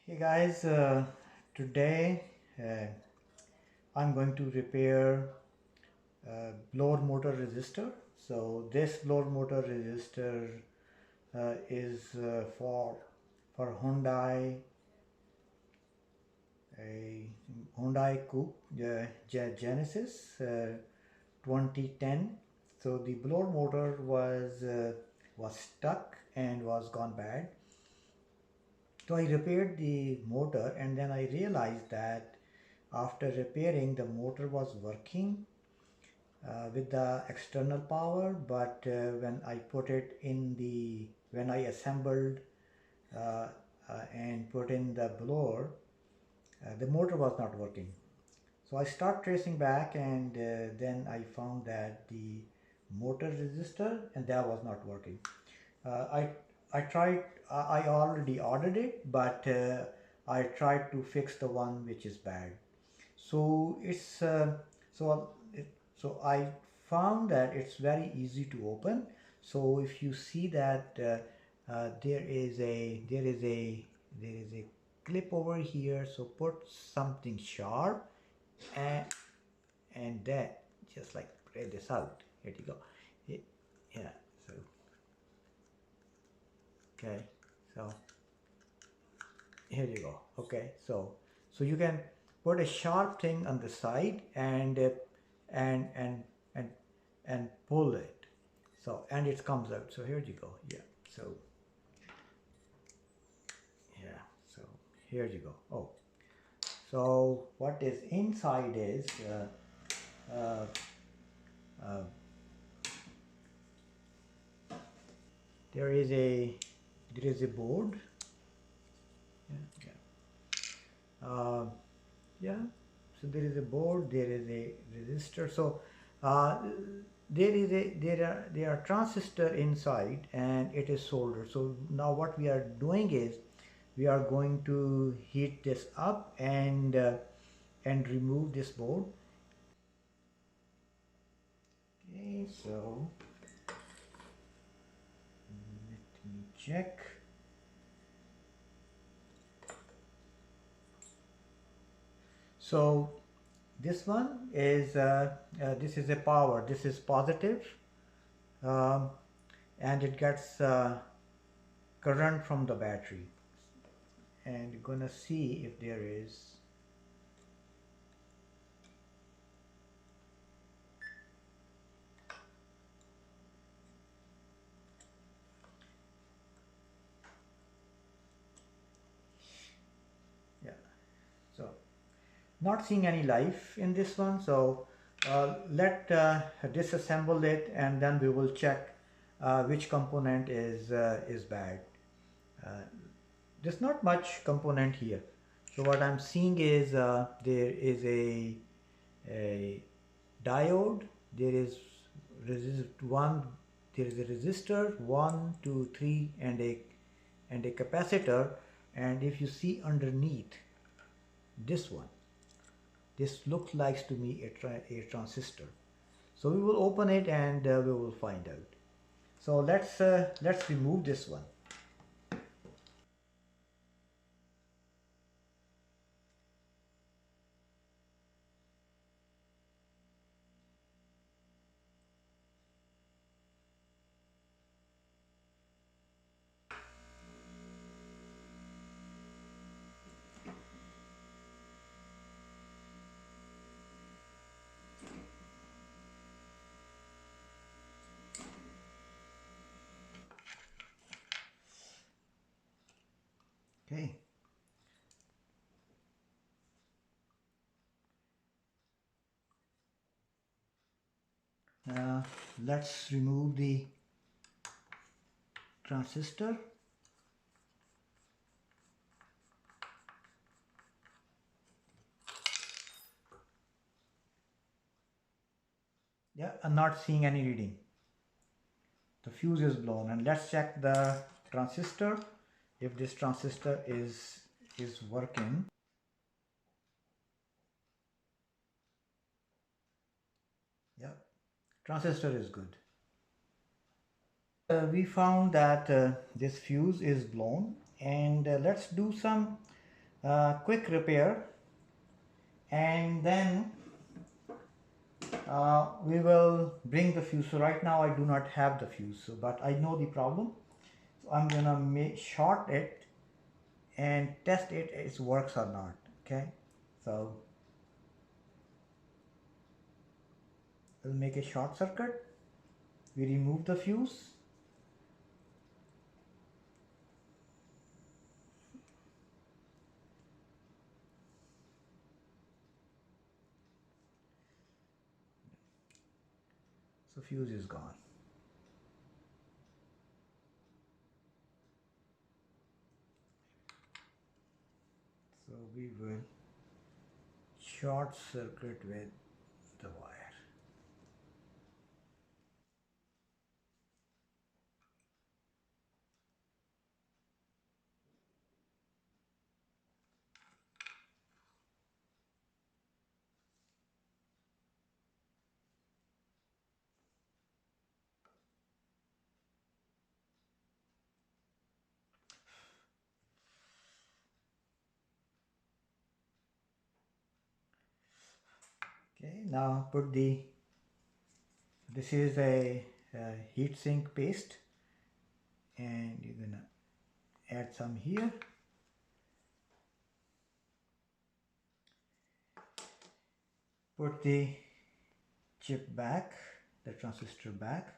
Hey guys, today I'm going to repair blower motor resistor. So this blower motor resistor is for a Hyundai coupe Genesis 2010. So the blower motor was stuck and was gone bad. So I repaired the motor and then I realized that after repairing the motor was working with the external power, but when I put it in when I assembled uh, and put in the blower, the motor was not working. So I start tracing back and then I found that the motor resistor and that was not working. Uh, I I tried. I already ordered it, but I tried to fix the one which is bad. So it's so I found that it's very easy to open. So if you see that there is a clip over here. So put something sharp and that just like spread this out. Here you go. Yeah. So okay. So here you go. Okay, so you can put a sharp thing on the side and and and and and pull it, so and it comes out. So here you go. Yeah, so yeah, so here you go. Oh, so what is inside is uh, uh, there is a board. Yeah, yeah. Yeah, so there is a board, there is a resistor. So there are transistor inside and it is soldered. So now what we are doing is we are going to heat this up and remove this board. Okay, so let me check. So this one is this is a power, this is positive, um, and it gets current from the battery, and gonna see if there is yeah, so not seeing any life in this one. So let disassemble it and then we will check which component is bad. uh, there's not much component here. So what I'm seeing is there is a diode, there is there is a resistor 1 2 3 and a capacitor. And if you see underneath this one, this looks like to me a transistor. So we will open it and we will find out. So let's remove this one. Okay. Let's remove the transistor. Yeah, I'm not seeing any reading. The fuse is blown, and let's check the transistor if this transistor is working. Yeah, transistor is good. We found that this fuse is blown, and let's do some quick repair, and then we will bring the fuse. So right now I do not have the fuse, so, but I know the problem. So I'm gonna short it and test it if it works or not. Okay, so we'll make a short circuit. We remove the fuse. So fuse is gone. So we will short circuit with the wire. Okay, now put this is a heat sink paste, and you're gonna add some here. Put the chip back, the transistor back.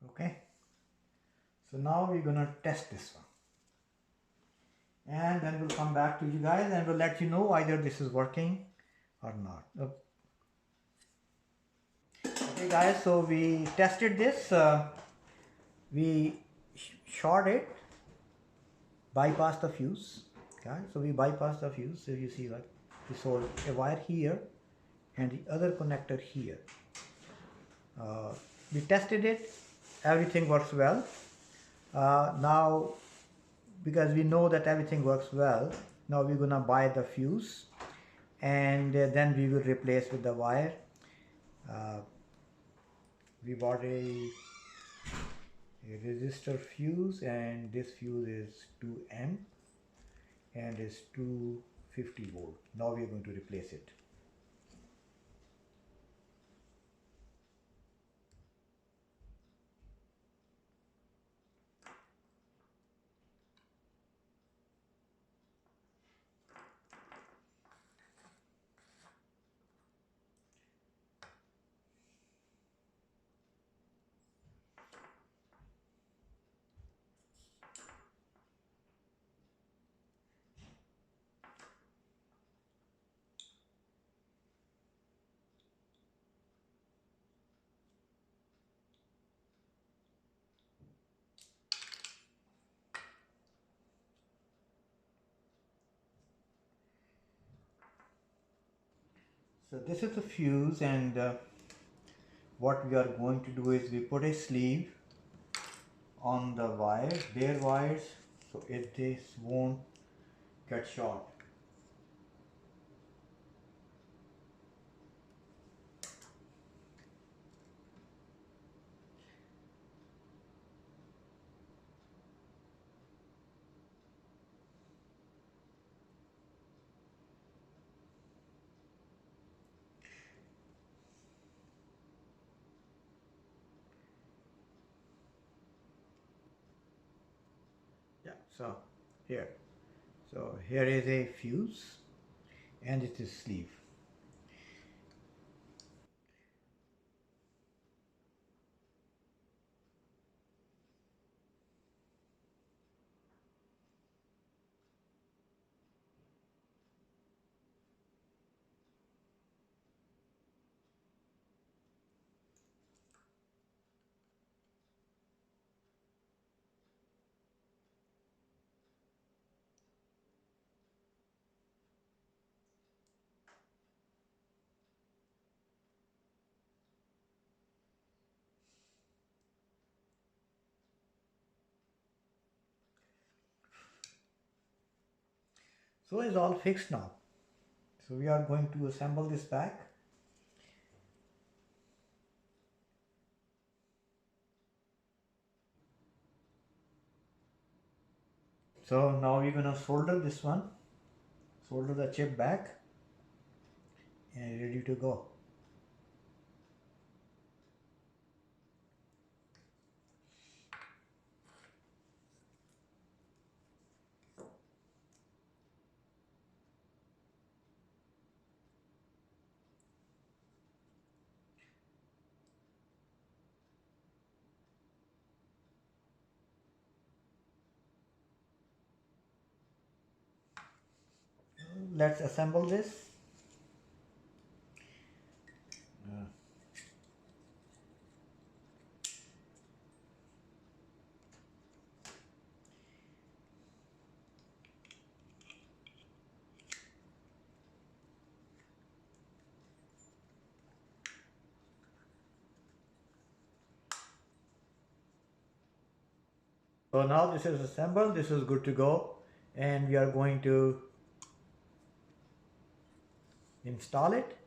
Okay, so now we're gonna test this one, and then we'll come back to you guys and we'll let you know either this is working or not. Okay guys, so we tested this. We short it, bypass the fuse. Okay, so we bypass the fuse. So you see, like, we saw a wire here and the other connector here. We tested it, everything works well. Now, because we know that everything works well, now we're gonna buy the fuse, and then we will replace with the wire. We bought a resistor fuse, and this fuse is 2 amp and is 250 volt. Now we are going to replace it. So this is the fuse, and what we are going to do is we put a sleeve on the wires, bare wires, so this won't get short. Yeah, so here. So here is a fuse and it is sleeve. So it's all fixed now. So we are going to assemble this back. So now we're gonna solder this one, solder the chip back, and ready to go. Let's assemble this. So now this is assembled, this is good to go, and we are going to install it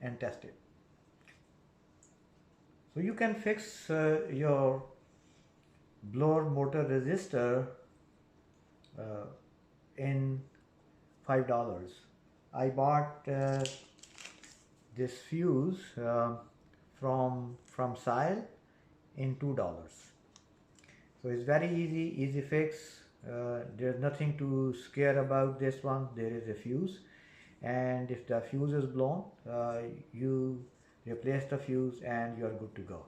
and test it. So you can fix your blower motor resistor in $5. I bought this fuse from Sile in $2. So it's very easy fix. There's nothing to scare about this one. There is a fuse, and if the fuse is blown, you replace the fuse and you are good to go.